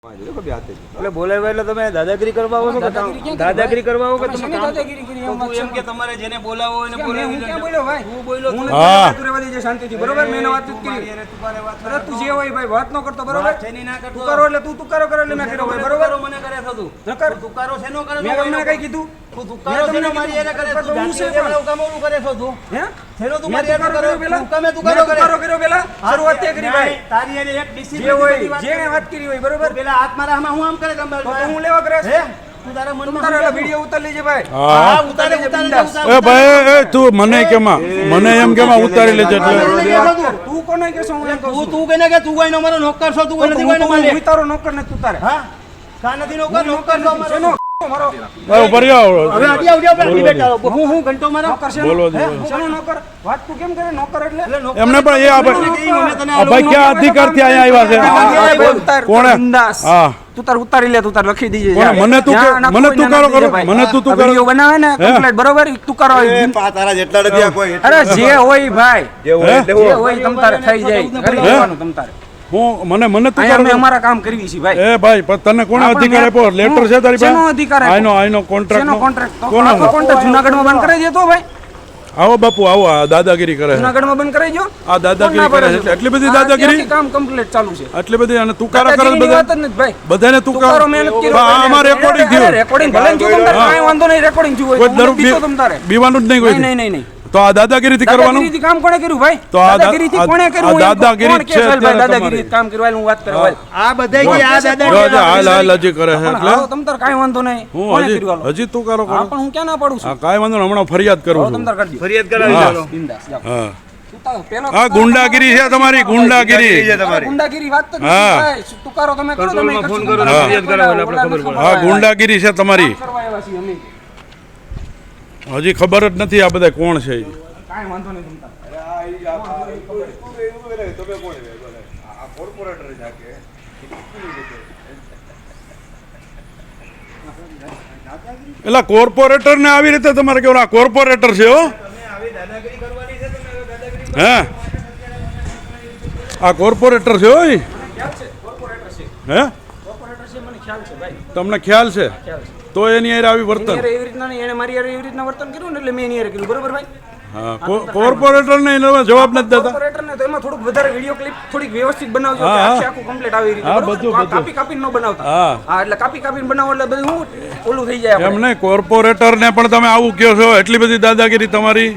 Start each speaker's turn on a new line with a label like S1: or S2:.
S1: એટલે બોલાવ્યા એટલે તમે દાદાગીરી કરવા આવો છો કે દાદાગીરી કરવા આવો કે તમે દાદાગીરી કરી એમ કે તમારે જેને બોલાવો એને બોલાવી હું ક્યાં બોલ્યો ભાઈ હું બોલ્યો હું તું રહેવા દે શાંતિથી બરોબર મેં વાત કરી અરે તું જે હોય ભાઈ વાત ન કરતો બરોબર જેની ના કરતો તું કરો એટલે તું તુકારો કરે એટલે મેં કર્યો ભાઈ બરોબર મને કરે છો તું નકર તુકારો શેનો કરે મેં તમને કઈ કીધું તું તુકારો શેનો મારી એને કરે તું હું છે પેલા કામ ઓલું કરે છો તું હે શેનો તું મારી એને કરો પેલા તમે તુકારો કર્યો પેલા શરૂઆત તે કરી ભાઈ તારી એને એક ડિસિપ્લિન જે વાત કરી હોય બરોબર પેલા હાથ મારા હમણાં હું આમ કરે કમલ તો હું લેવા કરે હે તું તારા મનમાં તારા વિડિયો ઉતાર લેજે ભાઈ હા ઉતારે એ ભાઈ એ તું મને કેમાં મને એમ કેમાં ઉતારી લેજે એટલે તું કોને કેસો હું તું કેને કે તું કોઈનો મારો નોકર છો તું નથી કોઈનો માલિક હું તારો નોકર ને તું તારે હા કા નથી નોકર છો મારો મારો બરિયા હવે આડિયા આપણે બેઠા હું ઘંટો મારો નોકર છે બોલો ચલો નોકર વાત તું કેમ કરે નોકર એટલે એમને પણ એ આ ભાઈ ક્યાં અધિકારથી અહીંયા આવ્યા છે કોણે બિંદાસ હા તું તાર ઉતારી લે તું તાર લખી દીજે મને તું કરો મને તું વિડિયો બનાવે ને કમ્પ્લીટ બરોબર તું કરો તારા જેટલા નથી આ કોઈ અરે જે હોય ભાઈ જે હોય તમ તારે થઈ જાય કરી લેવાનું તમ તારે હું મને તું અમે અમારા કામ કરવી છે ભાઈ એ ભાઈ પણ તને કોણે અધિકાર આપ્યો લેટર છે તારી પાસે શેનો અધિકાર આનો કોન્ટ્રાક્ટ કોનો કોન્ટ્રાક્ટ જૂનાગઢમાં બંધ કરાવી દેતો ભાઈ આવો બાપુ આવો આ દાદાગીરી કરે જૂનાગઢમાં બંધ કરાવી જો આ દાદાગીરી કરે છે એટલી બધી દાદાગીરી કામ કમ્પ્લીટ ચાલુ છે એટલી બધી અને તુકારા કરે બધા બધાને તુકારો મહેનત કરી આમાં રેકોર્ડિંગ થયું રેકોર્ડિંગ ભલે જો તમને કાઈ વાંધો નહીં રેકોર્ડિંગ થયું હોય કોઈ દરુ તમને બીવાનું જ નહીં કોઈ નહીં તો આ દાદાગીરીથી કરવાનું દાદાગીરીથી કામ કોણે કર્યું ભાઈ તો આ દાદાગીરીથી કોણે કર્યું આ દાદાગીરી છે દાદાગીરી કામ કરવાય હું વાત કરવા આ બધાય કે આ દાદાગીરી હાલ હજી કરે છે એટલે તમ તાર કાઈ વાંધો નહીં કોણે કર્યું હજી તું કરો હા પણ હું ક્યાં ના પાડું છું કાઈ વાંધો હમણાં ફરિયાદ કરું છું તમ તાર કરજો ફરિયાદ કરાવી ચાલો બિંદાસ હા આ ગુંડાગીરી છે તમારી ગુંડાગીરી છે તમારી ગુંડાગીરી વાત તો ભાઈ તુકારો તમે કરો તમે ફોન કરો ફરિયાદ કરાવો આપણે ખબર પડે હા ગુંડાગીરી છે તમારી કરવા આવ્યા છીએ અમે હજી ખબર જ નથી આ બધા કોણ છે કાઈ વાંધો નહીં તમતા તમે કોણ આ કોર્પોરેટર જાકે એલા કોર્પોરેટર ને આવી રીતે તમારે કેવું આ કોર્પોરેટર છે હો આવી દાદાગીરી કરવાની છે તમે દાદાગીરી હે આ કોર્પોરેટર છે હો ખ્યાલ છે કોર્પોરેટર છે હે કોર્પોરેટર છે મને ખ્યાલ છે ભાઈ તમને ખ્યાલ છે તો એની યાર આવી વર્તન એવી રીતના એને મારી યાર એવી રીતના વર્તન કર્યું ને એટલે મેં એની યાર કર્યું બરોબર ભાઈ હા કોર્પોરેટર ને એનો જવાબ નથી દેતા કોર્પોરેટર ને તો એમાં થોડુંક વધારે વિડિયો ક્લિપ થોડીક વ્યવસ્થિત બનાવજો કે આખું કમ્પ્લીટ આવી રીતે બરોબર કાપી કાપીને ન બનાવતા હા એટલે કાપી કાપીને બનાવો એટલે બધું ઓલું થઈ જાય એમ નહીં કોર્પોરેટર ને પણ તમે આવું કહો છો એટલી બધી દાદાગીરી તમારી